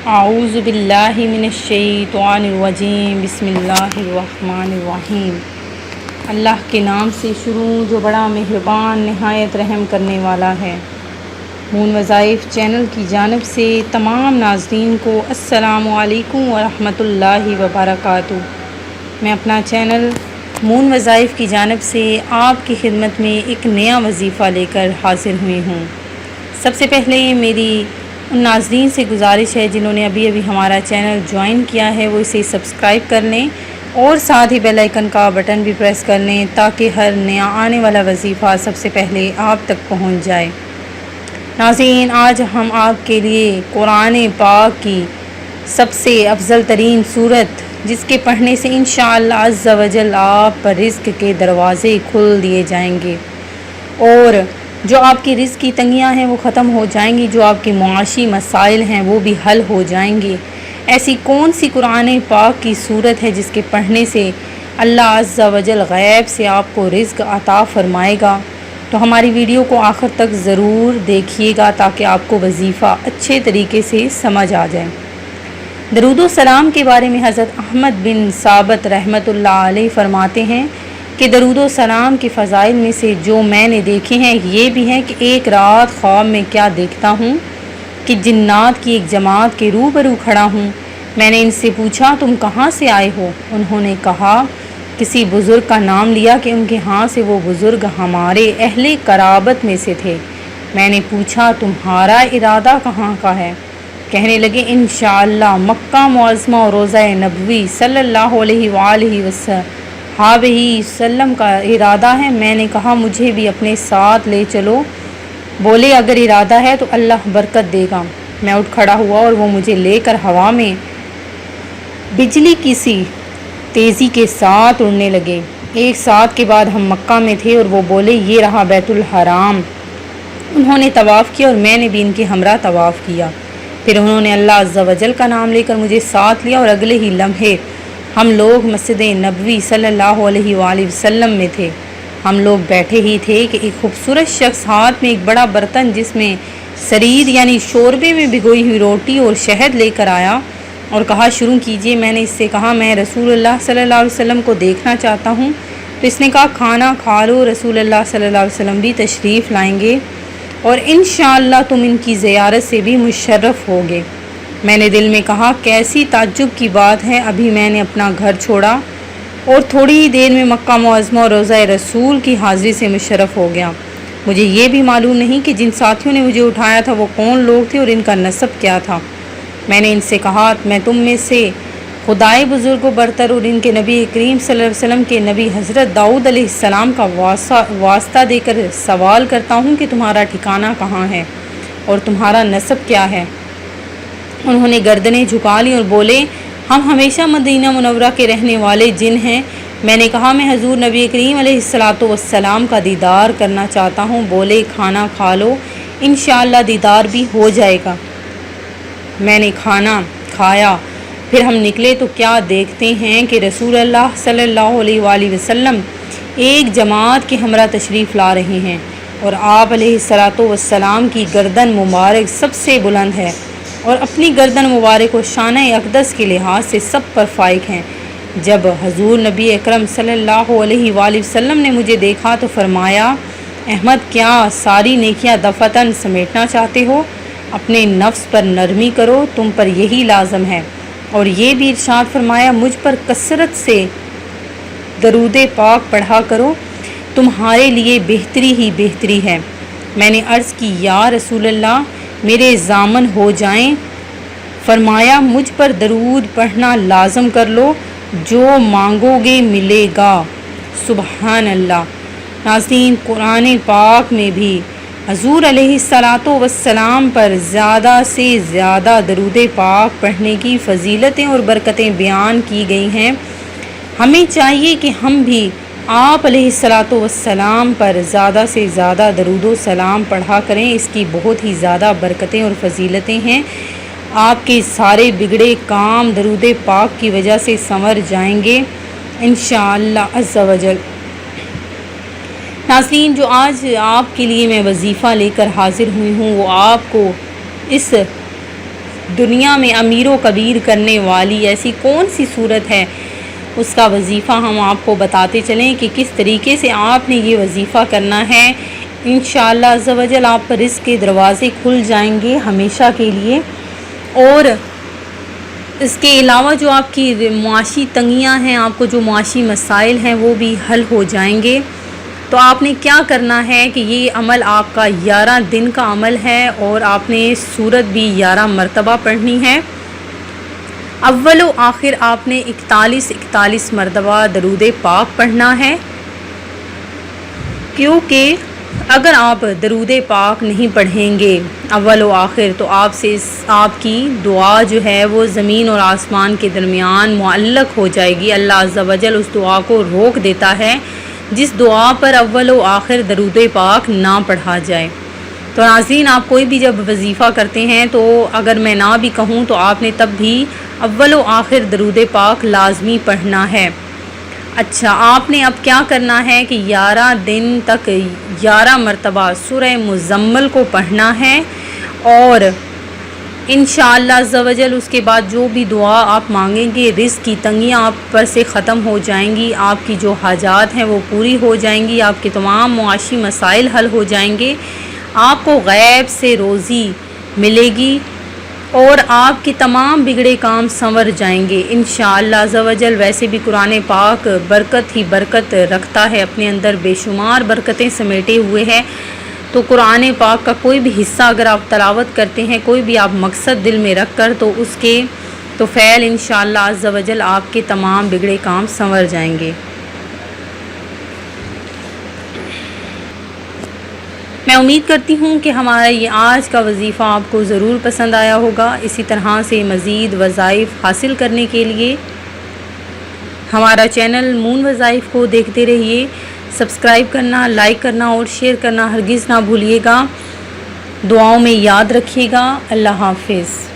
اعوذ باللہ من الشیطان الرجیم بسم اللہ الرحمن الرحیم۔ اللہ کے نام سے شروع جو بڑا مہربان نہایت رحم کرنے والا ہے۔ مون وظائف چینل کی جانب سے تمام ناظرین کو السلام علیکم ورحمۃ اللہ وبرکاتہ۔ میں اپنا چینل مون وظائف کی جانب سے آپ کی خدمت میں ایک نیا وظیفہ لے کر حاضر ہوئی ہوں۔ سب سے پہلے میری ان ناظرین سے گزارش ہے جنہوں نے ابھی ہمارا چینل جوائن کیا ہے وہ اسے سبسکرائب کر لیں اور ساتھ ہی بیل آئیکن کا بٹن بھی پریس کر لیں تاکہ ہر نیا آنے والا وظیفہ سب سے پہلے آپ تک پہنچ جائے۔ ناظرین، آج ہم آپ کے لیے قرآن پاک کی سب سے افضل ترین صورت جس کے پڑھنے سے انشاءاللہ عز و جل آپ پر رزق کے دروازے کھل دیے جائیں گے اور جو آپ کی رزق کی تنگیاں ہیں وہ ختم ہو جائیں گی، جو آپ کے معاشی مسائل ہیں وہ بھی حل ہو جائیں گے۔ ایسی کون سی قرآن پاک کی صورت ہے جس کے پڑھنے سے اللہ عز و جل غیب سے آپ کو رزق عطا فرمائے گا؟ تو ہماری ویڈیو کو آخر تک ضرور دیکھیے گا تاکہ آپ کو وظیفہ اچھے طریقے سے سمجھ آ جائے۔ درود و سلام کے بارے میں حضرت احمد بن ثابت رحمۃ اللہ علیہ فرماتے ہیں کہ درود و سلام کے فضائل میں سے جو میں نے دیکھے ہیں یہ بھی ہیں کہ ایک رات خواب میں کیا دیکھتا ہوں کہ جنات کی ایک جماعت کے روبرو کھڑا ہوں۔ میں نے ان سے پوچھا تم کہاں سے آئے ہو؟ انہوں نے کہا کسی بزرگ کا نام لیا کہ ان کے ہاں سے وہ بزرگ ہمارے اہل قرابت میں سے تھے۔ میں نے پوچھا تمہارا ارادہ کہاں کا ہے؟ کہنے لگے انشاءاللہ مکہ معظمہ اور روضہ نبوی صلی اللہ علیہ وآلہ وسلم کا ارادہ ہے۔ میں نے کہا مجھے بھی اپنے ساتھ لے چلو۔ بولے اگر ارادہ ہے تو اللہ برکت دے گا۔ میں اٹھ کھڑا ہوا اور وہ مجھے لے کر ہوا میں بجلی کی سی تیزی کے ساتھ اڑنے لگے۔ ایک ساتھ کے بعد ہم مکہ میں تھے اور وہ بولے یہ رہا بیت الحرام۔ انہوں نے طواف کیا اور میں نے بھی ان کے ہمراہ طواف کیا۔ پھر انہوں نے اللہ عز و جل کا نام لے کر مجھے ساتھ لیا اور اگلے ہی لمحے ہم لوگ مسجد نبوی صلی اللہ علیہ وآلہ وسلم میں تھے۔ ہم لوگ بیٹھے ہی تھے کہ ایک خوبصورت شخص ہاتھ میں ایک بڑا برتن جس میں سرید یعنی شوربے میں بھگوئی ہوئی روٹی اور شہد لے کر آیا اور کہا شروع کیجئے۔ میں نے اس سے کہا میں رسول اللہ صلی اللہ علیہ وسلم کو دیکھنا چاہتا ہوں۔ تو اس نے کہا کھانا کھا لو، رسول اللہ صلی اللہ علیہ وسلم بھی تشریف لائیں گے اور انشاءاللہ تم ان کی زیارت سے بھی مشرف ہوگے۔ میں نے دل میں کہا کیسی تعجب کی بات ہے، ابھی میں نے اپنا گھر چھوڑا اور تھوڑی ہی دیر میں مکہ معظمہ اور روضہ رسول کی حاضری سے مشرف ہو گیا۔ مجھے یہ بھی معلوم نہیں کہ جن ساتھیوں نے مجھے اٹھایا تھا وہ کون لوگ تھے اور ان کا نسب کیا تھا۔ میں نے ان سے کہا میں تم میں سے خدائے بزرگ و برتر اور ان کے نبی کریم صلی اللہ علیہ وسلم کے نبی حضرت داؤد علیہ السلام کا واسطہ دے کر سوال کرتا ہوں کہ تمہارا ٹھکانہ کہاں ہے اور تمہارا نسب کیا ہے؟ انہوں نے گردنیں جھکا لی اور بولے ہم ہمیشہ مدینہ منورہ کے رہنے والے جن ہیں۔ میں نے کہا میں حضور نبی کریم علیہ السلام کا دیدار کرنا چاہتا ہوں۔ بولے کھانا کھا لو، انشاءاللہ دیدار بھی ہو جائے گا۔ میں نے کھانا کھایا، پھر ہم نکلے تو کیا دیکھتے ہیں کہ رسول اللہ صلی اللہ علیہ وآلہ وسلم ایک جماعت کے ہمراہ تشریف لا رہے ہیں اور آپ علیہ السلام کی گردن مبارک سب سے بلند ہے اور اپنی گردن مبارک و شانہ اقدس کے لحاظ سے سب پر فائق ہیں۔ جب حضور نبی اکرم صلی اللہ علیہ وآلہ وسلم نے مجھے دیکھا تو فرمایا احمد کیا ساری نیکیاں دفعتاً سمیٹنا چاہتے ہو؟ اپنے نفس پر نرمی کرو، تم پر یہی لازم ہے۔ اور یہ بھی ارشاد فرمایا مجھ پر کثرت سے درود پاک پڑھا کرو، تمہارے لیے بہتری ہی بہتری ہے۔ میں نے عرض کی یا رسول اللہ میرے ضامن ہو جائیں۔ فرمایا مجھ پر درود پڑھنا لازم کر لو، جو مانگو گے ملے گا۔ سبحان اللہ۔ ناظرین، قرآن پاک میں بھی حضور علیہ السلام پر زیادہ سے زیادہ درود پاک پڑھنے کی فضیلتیں اور برکتیں بیان کی گئی ہیں۔ ہمیں چاہیے کہ ہم بھی آپ علیہ السلام پر زیادہ سے زیادہ درود و سلام پڑھا کریں۔ اس کی بہت ہی زیادہ برکتیں اور فضیلتیں ہیں۔ آپ کے سارے بگڑے کام درود پاک کی وجہ سے سنور جائیں گے انشاءاللہ عز و جل۔ ناظرین، جو آج آپ کے لیے میں وظیفہ لے کر حاضر ہوئی ہوں وہ آپ کو اس دنیا میں امیر و کبیر کرنے والی ایسی کون سی صورت ہے؟ اس کا وظیفہ ہم آپ کو بتاتے چلیں کہ کس طریقے سے آپ نے یہ وظیفہ کرنا ہے۔ انشاءاللہ عز و جل آپ پر رزق کے دروازے کھل جائیں گے ہمیشہ کے لیے، اور اس کے علاوہ جو آپ کی معاشی تنگیاں ہیں، آپ کو جو معاشی مسائل ہیں وہ بھی حل ہو جائیں گے۔ تو آپ نے کیا کرنا ہے کہ یہ عمل آپ کا 11 دن کا عمل ہے، اور آپ نے سورت بھی 11 مرتبہ پڑھنی ہے۔ اول و آخر آپ نے 41 مرتبہ درود پاک پڑھنا ہے، کیونکہ اگر آپ درود پاک نہیں پڑھیں گے اول و آخر تو آپ کی دعا جو ہے وہ زمین اور آسمان کے درمیان معلق ہو جائے گی۔ اللہ عز و جل اس دعا کو روک دیتا ہے جس دعا پر اول و آخر درود پاک نہ پڑھا جائے۔ تو ناظرین، آپ کوئی بھی جب وظیفہ کرتے ہیں تو اگر میں نہ بھی کہوں تو آپ نے تب بھی اول و آخر درود پاک لازمی پڑھنا ہے۔ اچھا، آپ نے اب کیا کرنا ہے کہ 11 دن تک 11 مرتبہ سورہ مزمل کو پڑھنا ہے، اور انشاءاللہ عز و جل اس کے بعد جو بھی دعا آپ مانگیں گے، رزق کی تنگیاں آپ پر سے ختم ہو جائیں گی، آپ کی جو حاجات ہیں وہ پوری ہو جائیں گی، آپ کے تمام معاشی مسائل حل ہو جائیں گے، آپ کو غیب سے روزی ملے گی، اور آپ کے تمام بگڑے کام سنور جائیں گے انشاءاللہ عز و جل۔ ویسے بھی قرآن پاک برکت ہی برکت رکھتا ہے، اپنے اندر بے شمار برکتیں سمیٹے ہوئے ہیں۔ تو قرآن پاک کا کوئی بھی حصہ اگر آپ تلاوت کرتے ہیں، کوئی بھی آپ مقصد دل میں رکھ کر، تو اس کے تو فعل انشاءاللہ عز و جل آپ کے تمام بگڑے کام سنور جائیں گے۔ میں امید کرتی ہوں کہ ہمارا یہ آج کا وظیفہ آپ کو ضرور پسند آیا ہوگا۔ اسی طرح سے مزید وظائف حاصل کرنے کے لیے ہمارا چینل مون وظائف کو دیکھتے رہیے۔ سبسکرائب کرنا، لائک کرنا اور شیئر کرنا ہرگز نہ بھولیے گا۔ دعاؤں میں یاد رکھیے گا۔ اللہ حافظ۔